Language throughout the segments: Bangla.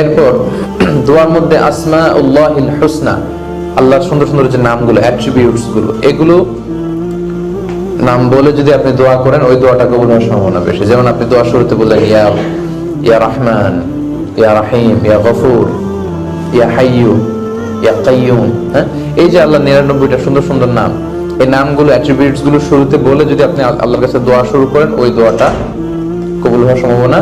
এরপর দোয়ার মধ্যে আসমাউল্লাহিল হুসনা, আল্লাহর সুন্দর সুন্দর যে নামগুলো, অ্যাট্রিবিউটস গুলো, এগুলো নাম বলে যদি আপনি দোয়া করেন ওই দোয়াটা কবুল হওয়ার সম্ভাবনা বেশি। যেমন আপনি দোয়া শুরুতে বললেন ইয়া ইয়া রহমান, ইয়া রাহিম, ইয়া গফুর, ইয়া হাইয়ু, ইয়া কাইয়ুম। হ্যাঁ, এই যে আল্লাহ 99টা সুন্দর সুন্দর নাম, এই নামগুলো অ্যাট্রিবিউটস গুলো শুরুতে বলে যদি আপনি আল্লাহর কাছে দোয়া শুরু করেন ওই দোয়াটা কবুল হওয়ার সম্ভাবনা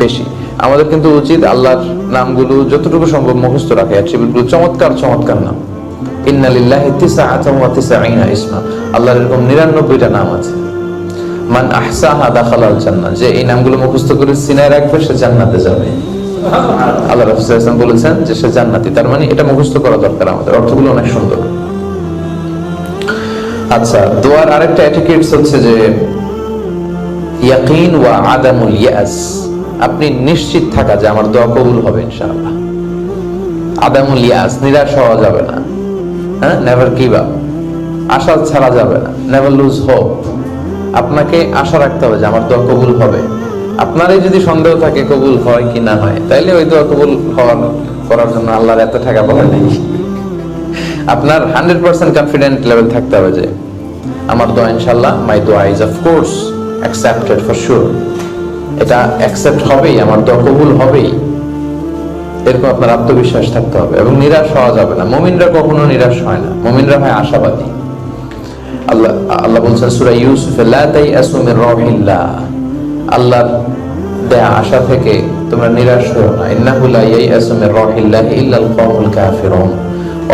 বেশি। আমাদের কিন্তু উচিত আল্লাহর নামগুলো যতটুকু সম্ভব মুখস্থ রাখা, অ্যাট্রিবিউটগুলো চমৎকার চমৎকার নাম। ইন্না লিল্লাহি তিসআতান ওয়া তিসঈনা ইসমা, আল্লাহর এরকম 99টা নাম আছে। মান আহসাহা দাখালাল জান্নাহ, যে এই নামগুলো মুখস্থ করে সিনায় রাখবে সে জান্নাতে যাবে। আল্লাহ রাসূল সাল্লাল্লাহু আলাইহি ওয়াসাল্লাম বলেছেন যে সে জান্নাতি। তার মানে এটা মুখস্থ করা দরকার আমাদের, অর্থগুলো অনেক সুন্দর। আচ্ছা, দোয়ার আরেকটা এটিকেটস হচ্ছে যে ইয়াকিন ওয়া আদামুল ইয়াস, আপনি নিশ্চিত থাকা যে আমার দোয়া কবুল হবে ইনশাআল্লাহ। আদামুল ইয়াস, নিরাশ হওয়া যাবে না। হ্যাঁ, নেভার গিভ আপ, আশা ছাড়া যাবে না। নেভার লুজ হোপ, আপনাকে আশা রাখতে হবে যে আমার দোয়া কবুল হবে। আপনারই যদি সন্দেহ থাকে কবুল হয় কি না হয়, তাইলে ওই দোয়া কবুল করার জন্য আল্লাহর এত টাকা পয়সা নেই। আপনার 100% কনফিডেন্ট লেভেল থাকতে হবে যে আমার দোয়া ইনশাআল্লাহ, মাই দোয়া is of course accepted for sure, এটা অ্যাকসেপ্ট হবেই, আমার দোয়া কবুল হবেই, এরকম আপনার আত্মবিশ্বাস থাকতে হবে। এবং নিরাশ হওয়া যাবে না। মুমিনরা কখনো নিরাশ হয় না, মুমিনরা হয় আশাবাদী। আল্লাহ বলছেন সূরা ইউসুফে, লা তাইয়াসু মির রাহিল্লাহ, আল্লাহর দেয়া আশা থেকে তোমরা নিরাশ হও না। ইন্নাহু লা ইয়াইয়াসু মির রাহিল্লাহি ইল্লাল কওমুল কাফিরুন,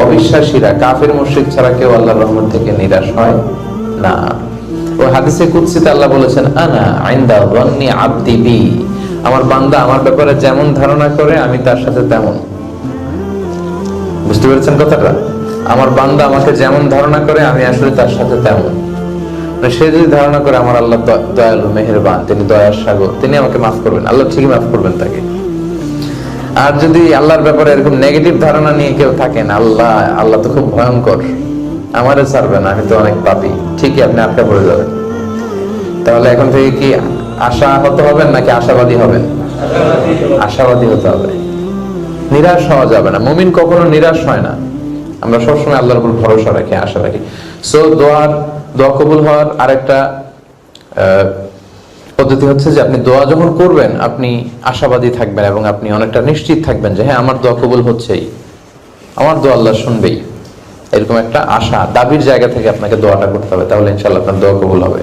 অবিশ্বাসীরা, কাফির মুশরিক ছাড়া কেউ আল্লাহর রহমত থেকে নিরাশ হয় না। ও হাদিসে কুদসিতে আল্লাহ বলেছেন, আনা ইনদা যান্নি আবদি বি, আমার বান্দা আমার ব্যাপারে যেমন ধারণা করে আমি তার সাথে তেমন। বুঝতে পেরেছেন কথাটা? আমার বান্দা আমাকে যেমন ধারণা করে আমি আসলে তার সাথে তেমন। সে যদি ধারণা করে আমার আল্লাহ দয়ালু, মেহেরবান, তিনি দয়ার সাগর, তিনি আমাকে মাফ করবেন, আল্লাহ ঠিকই মাফ করবেন তাকে। আর যদি আল্লাহর ব্যাপারে এরকম নেগেটিভ ধারণা নিয়ে কেউ থাকেন, আল্লাহ তো খুব ভয়ঙ্কর, আমারে ছাড়বেন, আমি তো অনেক পাপী, ঠিকই আপনি আটকা পড়ে যাবেন। তাহলে এখন থেকে কি আশা হতে হবেন নাকি আশাবাদী হবেন? আশাবাদী হতে হবে, নিরাশ হওয়া যাবে না। মুমিন কখনো নিরাশ হয় না। আমরা সবসময় আল্লাহর উপর ভরসা রাখি, আশা রাখি। সো দোয়া কবুল হওয়ার আরেকটা পদ্ধতি হচ্ছে যে আপনি দোয়া যখন করবেন আপনি আশাবাদী থাকবেন এবং আপনি অনেকটা নিশ্চিত থাকবেন যে হ্যাঁ আমার দোয়া কবুল হচ্ছেই, আমার দোয়া আল্লাহ শুনবেই। এরকম একটা আশা, দাবির জায়গা থেকে আপনাকে দোয়াটা করতে হবে, তাহলে ইনশাআল্লাহ আপনার দোয়া কবুল হবে।